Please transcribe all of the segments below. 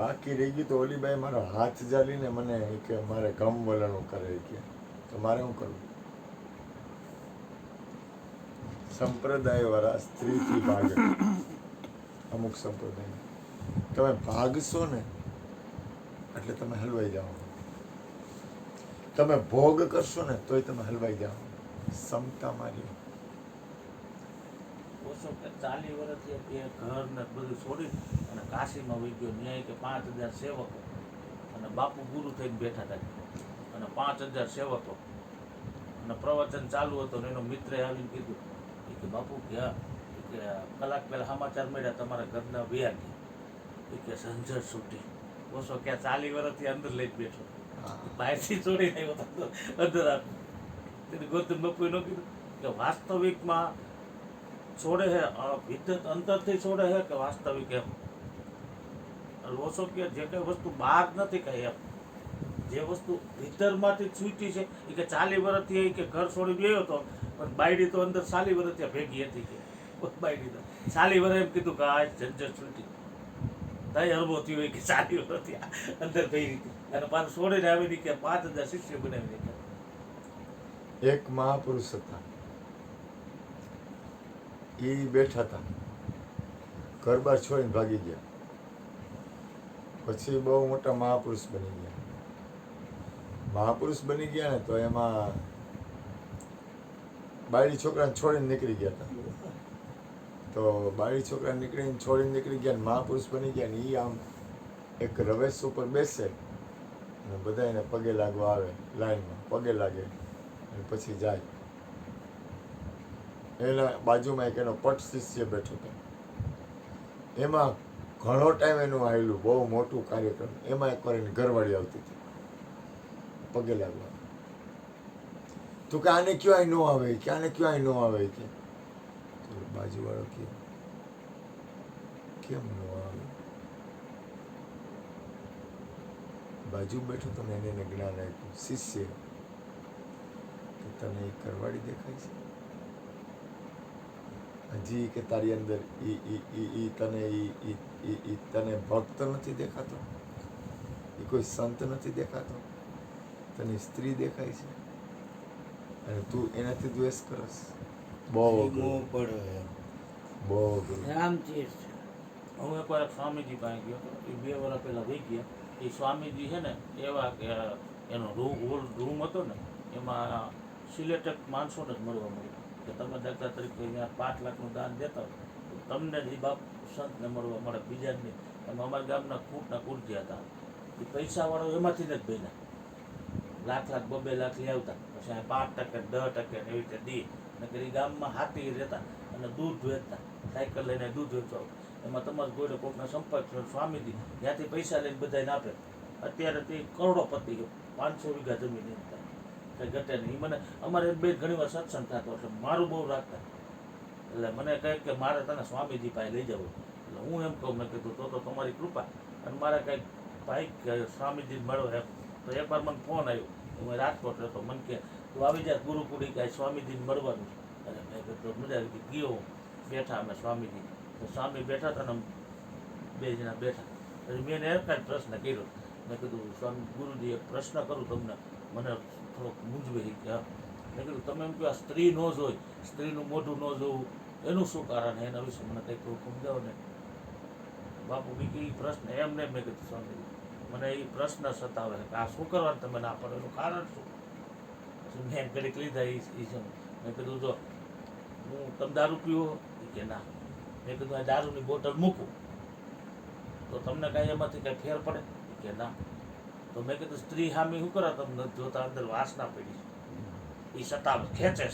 બાકી રહી ગયું તો ઓલી બાઈ મારો હાથ જાલીને મને કે મારે ગમ વલણું કરે કે તો મારે શું કરવું? સંપ્રદાયવાળા સ્ત્રીથી ભાગે. અમુક સંપ્રદાય તમે ભાગશો ને એટલે તમે હલવાઈ જાઓ. તમે ભોગ કરશો ને તોય તમે હલવાઈ જાઓ. ક્ષમતા મારી 40 વર્ષથી એ ઘર ને બધું છોડી અને કાશીમાં વહી ગયો. ન્યાય કે 5000 સેવકો અને બાપુ ગુરુ થઈને બેઠા હતા અને 5000 સેવકો અને પ્રવચન ચાલુ હતો ને એનો મિત્રે આવીને કીધું કે બાપુ ક્યાં કે કલાક પહેલા સમાચાર મળ્યા તમારા ઘરના વ્યા ગયા કે ઝંઝટ છૂટી. ઓછો ક્યાં 40 વર્ષથી અંદર લઈ બેઠો બહારથી છોડીને આવ્યો હતો અંદર આપી ગૌતમ બાપુએ ન કીધું કે વાસ્તવિકમાં છોડે હે ભીતર અંતરથી છોડે હે કે વાસ્તવિક એમ ઓછો કે જે કઈ વસ્તુ બહાર નથી કઈ એમ જે વસ્તુ ભીતરમાંથી છૂટી છે એ કે 40 વર્ષથી કે ઘર છોડી ગયો હતો પણ બાયડી તો અંદર 40 વર્ષ ત્યાં ભેગી હતી કે બાયડી તો 40 વર્ષ એમ કીધું કે આ ઝંઝટ છૂટી તઈ અરબો થયો હોય કે 40 વર્ષ ત્યાં અંદર ભેગી હતી અને પાછું છોડીને આવીને કે 5000 શિષ્ય બનાવી દીધા. એક મહાપુરુષ હતા. એ બેઠા હતા, ઘર બાર છોડીને ભાગી ગયા. પછી બહુ મોટા મહાપુરુષ બની ગયા. મહાપુરુષ બની ગયા ને તો એમાં બાયડી છોકરાને છોડીને નીકળી ગયા હતા. તો બાયડી છોકરાને છોડીને નીકળી ગયા ને મહાપુરુષ બની ગયા ને એ આમ એક રવેશ ઉપર બેસે અને બધા એને પગે લાગવા આવે, લાઈનમાં પગે લાગે અને પછી જાય. એના બાજુમાં એક એનો પટ શિષ્ય બેઠો હતો. એમાં ઘણો ટાઈમ એનું આવેલું બહુ મોટું કાર્યક્રમ. એમાં એકવાર એની ઘરવાળી આવતી હતી પગે લાગવા. તું કે આને ક્યાંય ન આવે કે આને ક્યાંય ન આવે કે બાજુવાળો કે કેમ ન આવે? બાજુ બેઠો તો એને જ્ઞાન આપ્યું. શિષ્ય કે તને એ ઘરવાળી દેખાય છે? હજી કે તારી અંદર તને ભક્ત નથી દેખાતો? એ કોઈ સંત નથી દેખાતો? તને સ્ત્રી દેખાય છે અને તું એનાથી દ્વેષ કરસ? બહુ રામચીર છે. હું એકવાર સ્વામીજી પાસે ગયો હતો. એ 2 વર્ષ પહેલા વહી ગયા. એ સ્વામીજી છે ને એવા કે એનો રૂમ હતો ને એમાં સિલેક્ટેડ માણસોને જ મળવા મળ્યું કે તમે દાખલા તરીકે અહીંયા 5 લાખનું દાન દેતા હોય તો તમને જ બાપ સંતને મળવા મળે, બીજા જ નહીં. એમાં અમારા ગામના કૂટના કુરજી હતા. એ પૈસાવાળો એમાંથી જ બન્યા. લાખ 2 લાખ લઈ આવતા પછી 5% 10% એવી રીતે દી નકર એ ગામમાં હાથી રહેતા અને દૂધ વેચતા. સાયકલ લઈને દૂધ વેચવા. એમાં તમારે કોઈને કોઈકના સંપર્ક સ્વામીજી ત્યાંથી પૈસા લઈને બધાને આપે. અત્યારે તે કરોડોપતિ ગયો. 500 વીઘા જમીન હતા કંઈ ઘટે નહીં. મને અમારે બે ઘણી વાર સત્સંગ થતો એટલે મારું બહુ રાખતા. એટલે મને કહે કે મારે તને સ્વામીજી પાસે લઈ જવું. એટલે હું એમ કહું, મેં કીધું તો તમારી કૃપા અને મારે કંઈક ભાઈ સ્વામીજી મળો એમ. તો એકવાર મને ફોન આવ્યો. હું રાજકોટ રહેતો. મને કે તું આવી જાય ગુરુકુડી કાંઈ સ્વામીજીને મળવાનું છે. અને મેં કીધું મજા આવી ગઈ. ગયો બેઠા અમે સ્વામીજી. તો સ્વામી બેઠા હતા ને 2 જણા બેઠા. પછી મેં એને એક જ પ્રશ્ન કર્યો. મેં કીધું સ્વામી ગુરુજી એક પ્રશ્ન કરું તમને, મને થોડોક મૂંઝવી ગયા. મેં કીધું તમે એમ કહો આ સ્ત્રી ન જોઈ, સ્ત્રીનું મોઢું ન જોવું એનું શું કારણ? એના વિશે મને કંઈક થોડું સમજાવો ને. બાપુ બીજી પ્રશ્ન એમ નહીં. મેં કીધું સ્વામીજી મને એ પ્રશ્ન સતાવે કે આ શું કરવાનું તમે ના પડે, એનું કારણ શું? પછી મેં ઘડીક લીધા એ છે. મેં કીધું જો હું તમે દારૂ પીવો કે ના? મેં કીધું આ દારૂની બોટલ મૂકું તો તમને કાંઈ એમાંથી કાંઈ ફેર પડે કે ના? તો મેં કીધું સ્ત્રી સામે શું કરો તમને જોતા અંદર વાસના પડી છે, એ સતાવે ખેંચે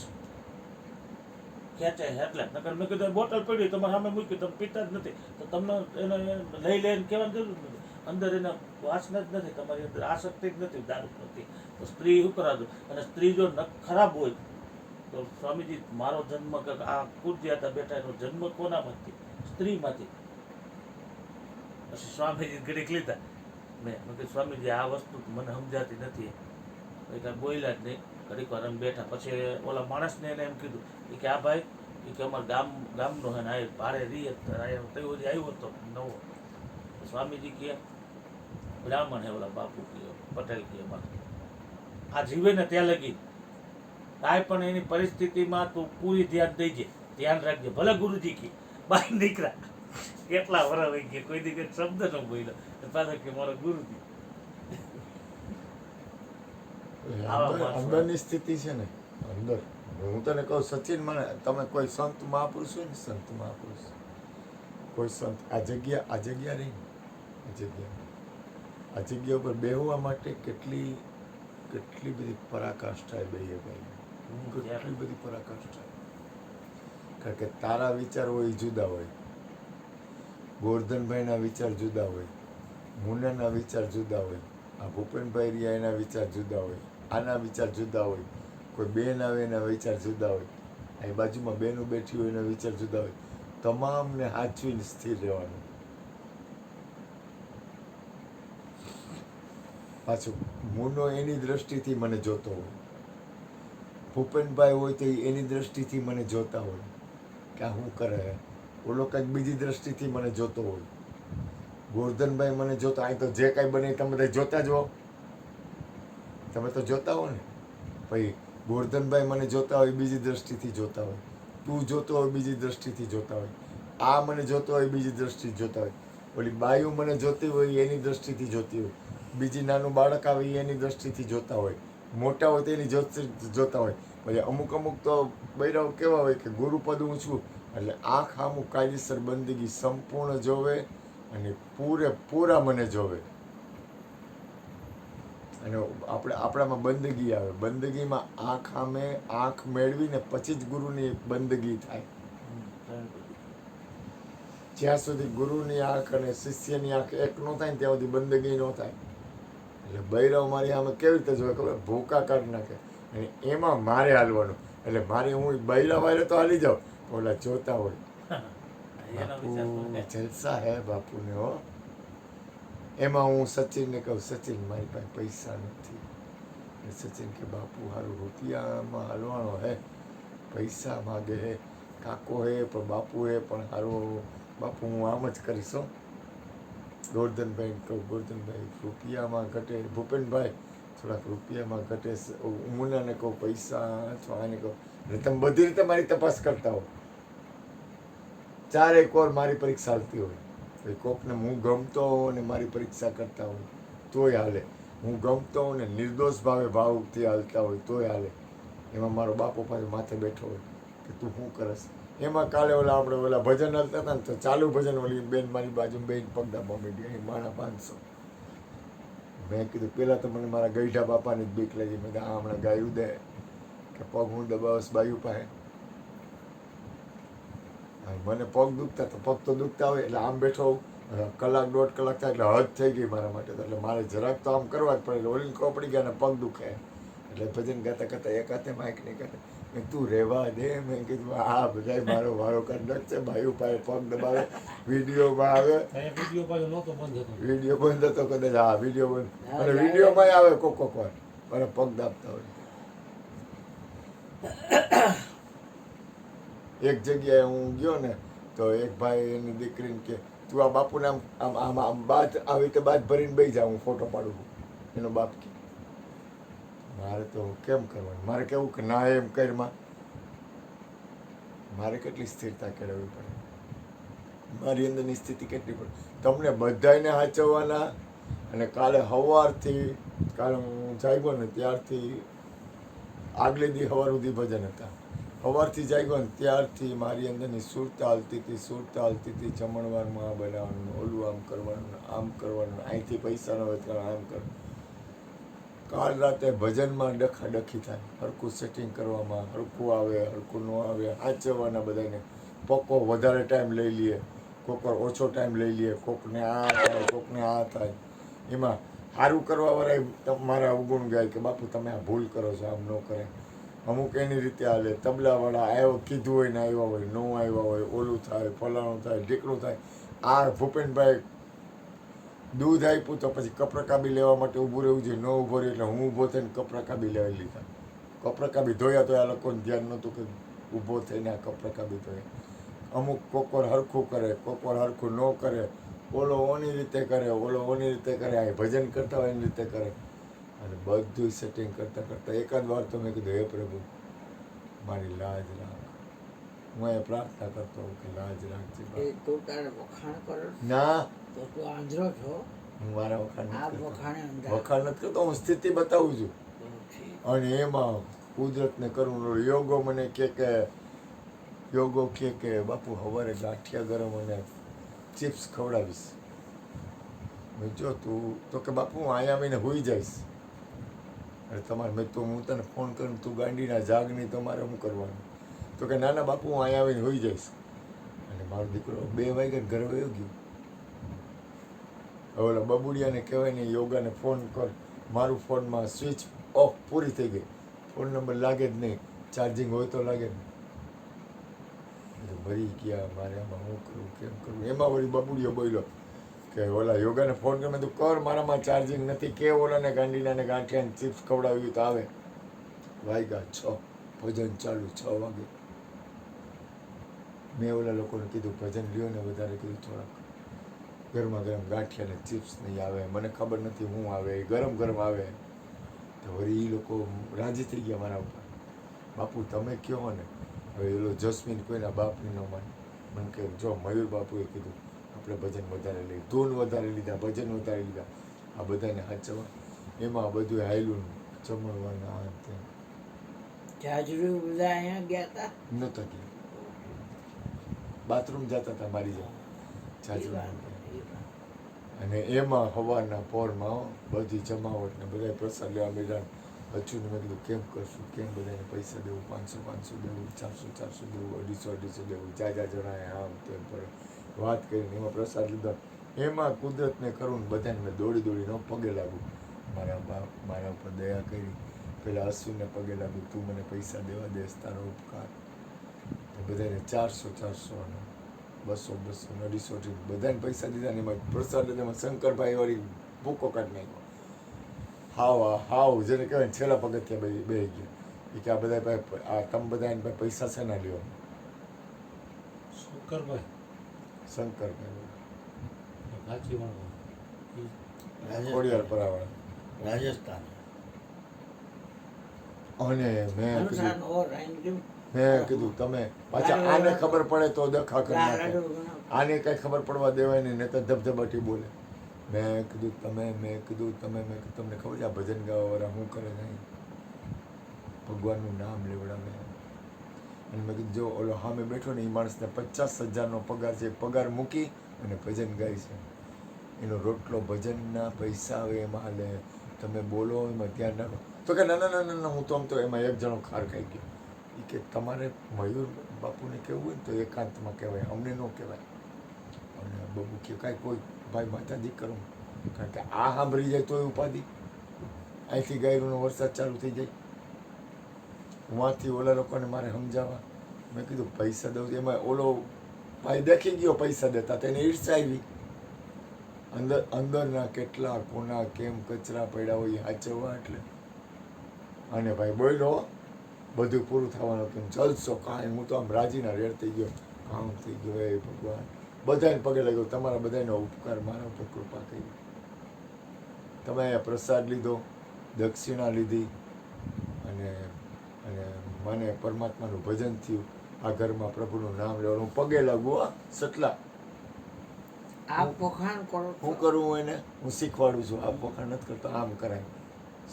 છે એટલે નકર મેં કીધું બોટલ પડી તમારે સામે મૂકી તમે પીતા જ નથી તો તમને એને લઈ લઈને કહેવાની જરૂર નથી. અંદર એને વાસના જ નથી, તમારી અંદર આસક્તિ જ નથી દારૂ નથી. તો સ્ત્રી શું કરાવજો? અને સ્ત્રી જો ખરાબ હોય તો સ્વામીજી મારો જન્મ આ કુરજી હતા બેઠા એનો જન્મ કોનામાંથી? સ્ત્રીમાંથી. પછી સ્વામીજી ઘડીક લીધા. મેં કીધું સ્વામીજી આ વસ્તુ મને સમજાતી નથી. એ કાંઈ બોલ્યા જ નહીં. ઘડીક વાર એમ બેઠા. પછી ઓલા માણસને એને એમ કીધું કે આ ભાઈ એ કે અમારા ગામનો હે ને આ ભાડે રહીએ તૈયારી આવ્યો હતો નવો. સ્વામીજી કહે બ્રાહ્મણ હે ઓલા બાપુ કે પટેલ કે એમાં આ જીવે ને ત્યાં લગી કાંઈ પણ એની પરિસ્થિતિમાં તું પૂરી ધ્યાન દેજે, ધ્યાન રાખજે. ભલે ગુરુજી કે બહાર નીકળ્યા કેટલા વર્ષ હોય ગયા, કોઈ દી કઈ શબ્દ ન બોલ્યો, પાછા કે મારો ગુરુજી. અંદરની સ્થિતિ છે ને, અંદર હું તને કહું સચિન, મને તમે કોઈ સંત મહાપુરુષ હોય ને, સંત મહાપુરુષ કોઈ સંત આ જગ્યા રહી ને, આ જગ્યા ઉપર બેહવા માટે કેટલી બધી પરાકાષ્ઠાએ બેહીએ ભાઈ, કેટલી બધી પરાકાષ્ઠા. કારણ કે તારા વિચાર હોય જુદા હોય, ગોરધનભાઈના વિચાર જુદા હોય, મુન્નાના વિચાર જુદા હોય, આ ભૂપેનભાઈ રહ્યા એના વિચાર જુદા હોય, આના વિચાર જુદા હોય, કોઈ બેન આવે એના વિચાર જુદા હોય, અહીં બાજુમાં બેનું બેઠી હોય એના વિચાર જુદા હોય. તમામને હાચવીને સ્થિર રહેવાનું. પાછું મુન્નો એની દ્રષ્ટિથી મને જોતો હોય, ભૂપેનભાઈ હોય તો એની દ્રષ્ટિથી મને જોતા હોય કે આ શું કરે, ઓલો કંઈક બીજી દ્રષ્ટિથી મને જોતો હોય, ગોરધનભાઈ મને જોતા, અહીં તો જે કાંઈ બને તમે બધા જોતા જ હો, તમે તો જોતા હો ને. ભાઈ ગોરધનભાઈ મને જોતા હોય બીજી દ્રષ્ટિથી જોતા હોય, તું જોતો હોય બીજી દ્રષ્ટિથી જોતા હોય, આ મને જોતો હોય બીજી દ્રષ્ટિથી જોતા હોય, ઓલી બાયું મને જોતી હોય એની દ્રષ્ટિથી જોતી હોય, બીજી નાનું બાળક આવે એની દ્રષ્ટિથી જોતા હોય, મોટા હોય તો એની જોતા હોય. પછી અમુક તો બૈરાઓ કેવા હોય કે ગુરુપદ હું છું એટલે આંખ આમું કાયદેસર બંદગી સંપૂર્ણ જોવે અને પૂરેપૂરા મને જોવે. અને આપણામાં બંદગી આવે, બંદગીમાં આંખ મેળવીને પછી જ ગુરુની બંદગી થાય. જ્યાં સુધી ગુરુની આંખ અને શિષ્યની આંખ એક ન થાય ને ત્યાં સુધી બંદગી ન થાય. એટલે બૈરવ મારી આમે કેવી રીતે જોવે ખબર, ભૂકા કાઢી નાખે અને એમાં મારે હાલવાનું. એટલે મારે હું બૈરા વાયરે તો હાલી જાઉં, ઓલા જોતા હોય બાપુ જલસા હે બાપુને હો. એમાં હું સચિનને કહું, સચિન મારી પાસે પૈસા નથી. સચિન કે બાપુ હારું રૂપિયામાં હાલવાનો હે, પૈસા માગે હે, કાકો હે પણ બાપુ હે પણ હારું બાપુ હું આમ જ કરીશ હો. ગોરધનભાઈ કહું, ગોરધનભાઈ રૂપિયામાં ઘટે, ભૂપેનભાઈ થોડાક રૂપિયામાં ઘટે, મુન્નાને કહું પૈસા અથવા આને કહું. એટલે તમે બધી રીતે મારી તપાસ કરતા હો. 4 વાર મારી પરીક્ષા હાલતી હોય, કોકને હું ગમતો હોઉં ને મારી પરીક્ષા કરતા હોય તોય હાલે, હું ગમતો હોઉં ને નિર્દોષ ભાવથી હાલતા હોય તોય હાલે. એમાં મારો બાપો પાસે માથે બેઠો હોય કે તું શું કરસ. એમાં કાલે આપણે ભજન હાલતા હતા ને તો ચાલુ ભજન ઓલી બેન મારી બાજુ બેન પગડા માંડી અહીં માણા 500. મેં કીધું પહેલાં તો મને મારા ગઈઢા બાપાની જ બીક લાગી. મેં આ હમણાં ગાયું દે કે પગ હું દબાવસ બાયું પાસે. મને પગ દુખતા તો પગ તો દુખતા હોય એટલે આમ બેઠો કલાક 1.5 કલાક થાય એટલે હદ થઈ ગઈ મારા માટે. એટલે મારે જરાક તો આમ કરવા જ પડે. ઓલીને ખબર પડી ગયા ને પગ દુખે એટલે ભજન ગાતા એક હાથે માઇક નહીં કાઢે. મેં તું રહેવા દે. મેં કીધું આ બધા મારો વારો કાઢ છે. ભાઈઓ પાસે પગ દબાવે, વિડીયોમાં આવે, વિડીયો બંધ હતો કદાચ. હા વિડીયો બંધ, અને વિડીયોમાં આવે કોક વાર મને પગ દાબતા હોય. એક જગ્યાએ હું ગયો ને તો એક ભાઈ એની દીકરીને કે તું આ બાપુને આમ બાદ આવી રીતે બાદ ભરીને બેસી જા, હું ફોટો પાડું છું. એનો બાપ કે મારે તો કેમ કરવાનું, મારે કેવું કે ના એમ કરમાં મારે કેટલી સ્થિરતા કેળવવી પડે, મારી અંદરની સ્થિતિ કેટલી પડે. તમને બધાને સાચવવાના. અને કાલે સવારથી, કાલે હું જાગ્યો ને ત્યારથી આગલે દી સવાર સુધી ભજન હતા. સવારથી જાગ્યો ને ત્યારથી મારી અંદરની સુરતા હાલતી હતી. જમણવારમાં આ બનાવવાનું, ઓલું આમ કરવાનું, અહીંથી પૈસા ન હોય ત્યારે આમ કરવાનું. કાલ રાતે ભજનમાં ડખાડખી થાય, હરખું સેટિંગ કરવામાં, હરખું આવે હરખું ન આવે, સાચવવાના બધાને. પક્કો વધારે ટાઈમ લઈ લઈએ, કોક વાર ઓછો ટાઈમ લઈ લઈએ, કોકને આ થાય કોકને આ થાય. એમાં સારું કરવાવાળા મારા અવગુણ ગાય કે બાપુ તમે આ ભૂલ કરો છો, આમ ન કરે. અમુક એની રીતે હાલે. તબલાવાળા આવ્યો કીધું હોય ને આવ્યા હોય, ન આવ્યા હોય, ઓલું થાય, ફલાણું થાય, ઢીકણું થાય. આ ભૂપેનભાઈ દૂધ આપ્યું તો પછી કપરકાબી લેવા માટે ઊભું રહેવું જોઈએ, ન ઊભો રહ્યું એટલે હું ઊભો થઈને કપરકાબી લેવા લીધા. કપરકાબી ધોયા તો આ લોકોને ધ્યાન નહોતું કે ઊભો થઈને આ કપરકાબી ધોયા. અમુક કોકવાર હરખું કરે, કોકવાર હરખું ન કરે, ઓલો ઓની રીતે કરે, ઓલો ઓની રીતે કરે, આ ભજન કરતા હોય એની રીતે કરે, અને બધું સેટિંગ કરતાં કરતાં એકાદ વાર તો મેં કીધું, હે પ્રભુ મારી લાજ રાખ. હું એ પ્રાર્થના કરતો હોઉં કે લાજ રાખજે એ બાપ. તું તારે વખાણ કરો છો? ના, તો તું આંધળો છો? હું મારા વખાણ આ નથી કરતો. વખાણે અંધા. વખાણ નથી કરતો, હું સ્થિતિ બતાવું છું. તો ઠીક. અને એમાં કુદરતને કરું. યોગો મને કે યોગો કે બાપુ સવારે ગાંઠિયા ગરમ અને ચિપ્સ ખવડાવીશ. મેં જો તું તો કે બાપુ હું અહીંયા આવીને હોઈ જઈશ. અરે તમારે મેં તો હું તને ફોન કરું, તું ગાંડીના જાગ નહીં, તમારે શું કરવાનું? તો કે ના ના બાપુ હું અહીંયા આવીને હોઈ જઈશ. અને મારો દીકરો 2 વાગ્યે ઘરે વયો ગયો. હવે ઓલા બબુડિયાને કહેવાય ને યોગાને ફોન કર, મારું ફોનમાં સ્વિચ ઓફ પૂરી થઈ ગઈ, ફોન નંબર લાગે જ નહીં, ચાર્જિંગ હોય તો લાગે ને. મરી ગયા, મારે આમાં શું કરું, કેમ કરું? એમાં વળી બબુડિયો બોલ્યો કે ઓલા યોગાને ફોન કરી, મેં તું કર, મારામાં ચાર્જિંગ નથી, કે ઓલાને ગાંડીનાને ગાંઠિયાને ચિપ્સ ખવડાવ્યું તો આવે. વાગ્યા 6, ભજન ચાલુ 6 વાગે. મેં ઓલા લોકોને કીધું ભજન લ્યો ને, વધારે કીધું થોડાક ગરમા ગરમ ગાંઠિયા ને ચિપ્સ નહીં આવે, મને ખબર નથી શું આવે, ગરમ ગરમ આવે. તો વળી એ લોકો રાજી થઈ ગયા મારા ઉપર. બાપુ તમે કહો ને. હવે એલો જસ્મીન કોઈના બાપની ન માને. મને કે જો મયુર બાપુએ કીધું આપણે ભજન વધારે લઈએ, ધૂન વધારે લીધા, ભજન વધારે લીધા, આ બધાને હાચવા. એમાં બધું હાયલું, જમણવાના આ તે જાજરૂ બધા અહીંયા ગયા હતા? નહોતા ગયા. બાથરૂમ જતા હતા મારી જેમ. એ જાજુ વાત, નહોતા. એ વાત. અને એમાં સવારના પોરમાં બધી જમાવટ ને બધા પ્રસાદ લેવા બેઠા. અચ્છુને મેં કીધું કેમ કરશું, કેમ બધાને પૈસા દેવું, 500 દેવું, 400 દેવું, 250 દેવું, જાજા જણાએ આમ તેમ પર વાત કરીને એમાં પ્રસાદ લીધો. એમાં કુદરતને કરું ને બધાને મેં દોડી દોડીને પગે લાગું. મારા બાપ મારા ઉપર દયા કરી. પેલા અશ્વિનને પગે લાગું, તું મને પૈસા દેવા દેશ, તારો ઉપકાર. તો બધાને 400 ને 200 ને 250 બધાને પૈસા દીધા ને એમાં પ્રસાદ લીધા. એમાં શંકરભાઈ વળી ભૂકો કાઢી નાખ્યો. હાવ જેને કહેવાય ને છેલ્લા પગથિયા બે ગયા. એ કે આ બધા પાસે આ તમે બધા એની પાસે પૈસા છે ના લ્યો. શંકરભાઈ શંકરભાઈ કાચીવાળા ખોડિયાર પરાવાળા. રાજસ્થાન. અને મેં અનુસાર કીધું ઓર આઈન મેં કીધું તમે પાછા આને ખબર પડે તો દખા કરી નાખે. આને કઈ ખબર પડવા દેવાય નહીં, નહીં તો ધબધબાટી બોલે. મેં કીધું તમને ખબર છે આ ભજન ગાવાવાળા શું કરે છે? ભગવાનનું નામ લેવડાવે. અને મેં કીધું જો ઓલો સામે બેઠો ને એ માણસને 50,000નો પગાર છે, પગાર મૂકી અને ભજન ગાય છે. એનો રોટલો ભજનના પૈસા આવે એમાં હાલે, તમે બોલો એમાં ધ્યાન રાખો. તો કે ના ના ના ના હું તો આમ તો એમાં એક જણો ખાર ખાઈ ગયો. એ કે તમારે મયુર બાપુને કહેવું હોય ને તો એકાંતમાં કહેવાય, અમને ન કહેવાય. અને બબુ કે કાંઈ કોઈ ભાઈ માતાજી કરું, કારણ કે આ સાંભળી જાય તોય ઉપાધિ. અહીંથી ગાયરોનો વરસાદ ચાલુ થઈ જાય. વાંથી ઓલા લોકોને મારે સમજાવવા. મેં કીધું પૈસા દઉં. એમાં ઓલો ભાઈ દેખી ગયો પૈસા દેતા, તેને ઈર્ષા આવી. અંદરના કેટલા કોના કેમ કચરા પડ્યા હોય એ સાચવવા. એટલે અને ભાઈ બોલ્યો બધું પૂરું થવાનું હતું, જલસો કાંઈ. હું તો આમ રાજીના રેડ થઈ ગયો, કામ થઈ ગયો. એ ભગવાન બધાને પગે લાગ્યો, તમારા બધાનો ઉપકાર મારા ઉપર કૃપા કરી. તમે અહીંયા પ્રસાદ લીધો, દક્ષિણા લીધી, અને અને મને પરમાત્માનું ભજન થયું. આ ઘરમાં પ્રભુનું નામ લેવાનું. હું પગે લાગુ સટલા. આપ વખાણ કરો છો? હું કરું એને હું શીખવાડું છું. આ વખાણ નથી કરતો, આમ કરાય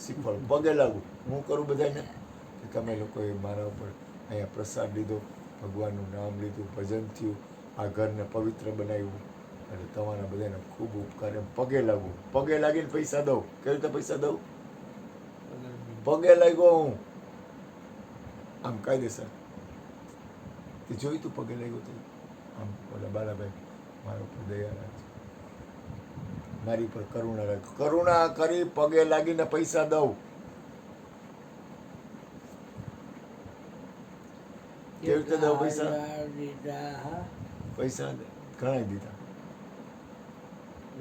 શીખવાડું. પગે લાગુ હું કરું બધાને કે તમે લોકોએ મારા ઉપર અહીંયા પ્રસાદ લીધો, ભગવાનનું નામ લીધું, ભજન થયું, આ ઘરને પવિત્ર બનાવ્યું, અને તમારા બધાને ખૂબ ઉપકાર. એમ પગે લાગુ. પગે લાગીને પૈસા દઉં. કેવી રીતે પૈસા દઉં? પગે લાગ્યો હું આમ કાયદેસર. તે જોયું તું પગે લાગ્યો તો આમ ઓલા બાલાભાઈ મારા ઉપર દયા રાખજો, મારી પર કરુણા રાખજો. કરુણા કરી પગે લાગીને પૈસા દઉં. કેવી રીતે દઉં પૈસા? પૈસા ઘણા દીધા,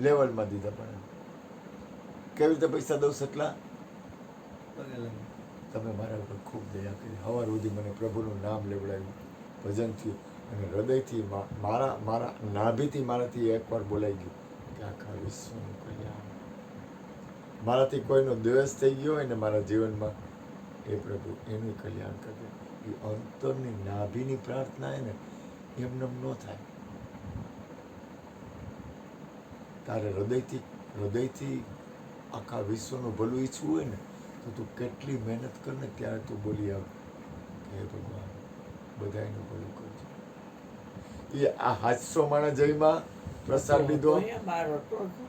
લેવલમાં દીધા. પણ કેવી રીતે પૈસા દઉં? સટલા તમે મારા ઉપર ખૂબ દયા કરી. સવાર સુધી મને પ્રભુનું નામ લેવડાવ્યું, ભજન થયું, અને હૃદયથી મારા નાભીથી મારાથી એકવાર બોલાઈ ગયું કે આખા વિશ્વનું કલ્યાણ. મારાથી કોઈનો દ્વેષ થઈ ગયો હોય ને મારા જીવનમાં, એ પ્રભુ એનું કલ્યાણ કરજે. એ અંતરની નાભીની પ્રાર્થના હે ને એમને ન થાય. તારે હૃદયથી આખા વિશ્વનું ભલું ઈચ્છવું હોય ને તો તું કેટલી મહેનત કર ને ત્યારે તું બોલી આવ કે હે ભગવાન બધાયનું ભલું કરજે. એ આ 700 માણસ જયમાં પ્રસાદ લીધો. અહીંયા બહાર હતો તો.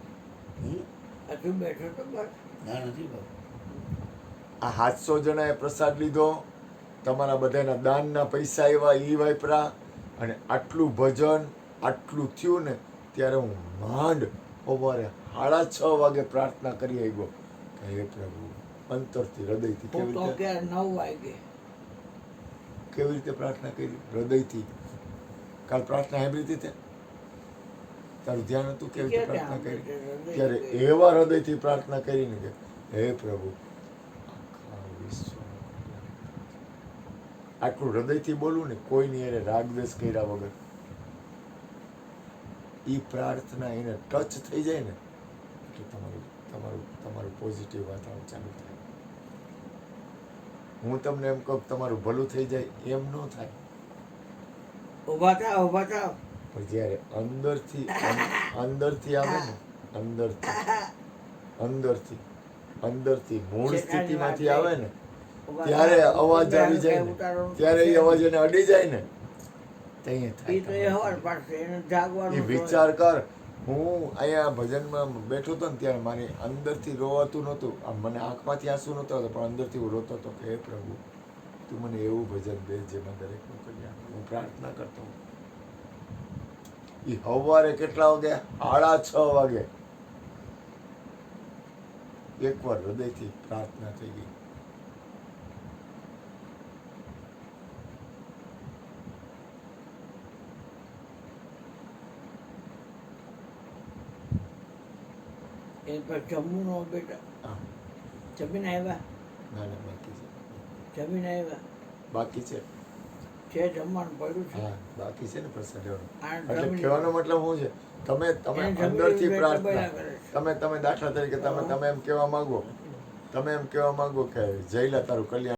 હજુ બેઠો તો બસ. ના નથી ભાઈ. આ 700 જણાએ પ્રસાદ લીધો. તમારા બધાના દાનના પૈસા એવા એ વાપરા અને આટલું ભજન આટલું થયું ને ત્યારે હું માંડ સવારે 6:30 વાગે પ્રાર્થના કરી આવ્યો કે હે પ્રભુ અંતરથી હૃદયથી. હું તો ક્યારે 9 વાગે. કેવી રીતે પ્રાર્થના કરી? હૃદયથી. કાલ પ્રાર્થના સાંભળી હતી તે? તારું ધ્યાન હતું કેવી રીતે પ્રાર્થના કરી? ત્યારે એવા હૃદયથી પ્રાર્થના કરીને કે હે પ્રભુ આખા વિશ્વનું કલ્યાણ. આટલું હૃદયથી બોલું ને કોઈની એને રાગ દ્વેષ કર્યા વગર. એ પ્રાર્થના એને ટચ થઈ જાય ને એટલે તમારું પોઝિટિવ વાતાવરણ ચાલુ થાય. હું તમને એમ કહું તમારું ભલું થઈ જાય એમ ન થાય. ઊભા થાવ. પણ જ્યારે અંદરથી આવે ને અંદરથી મૂળ સ્થિતિમાંથી આવે ને ત્યારે અવાજ આવી જાય ને ત્યારે એ અવાજ એને અડી જાય ને એ વિચાર કર. હું અહીંયા ભજનમાં બેઠો હતો ને ત્યારે મારી અંદરથી રોવાતું નહોતું. આમ મને આંખમાંથી આંસુ નહોતો આવતો પણ અંદરથી હું રોતો હતો કે હે પ્રભુ તું મને એવું ભજન દે જેમાં દરેકનું કલ્યાણ. હું પ્રાર્થના કરતો હું. એ સવારે કેટલા વાગે? 6:30 વાગે એકવાર હૃદયથી પ્રાર્થના થઈ ગઈ. એ પર જમવું નો બેટા. હા. જમીને આવ્યા. ના બાકી છે. જમીને આવ્યા. બાકી છે. છે જમવાનું પડ્યું છે. હા બાકી છે ને પ્રસાદ લેવાનો. આ એટલે જમીને કહેવાનો મતલબ શું છે? તમે અંદરથી પ્રાર્થના તમે દાખલા તરીકે તમે એમ કહેવા માંગો કે જયલા તારું કલ્યાણ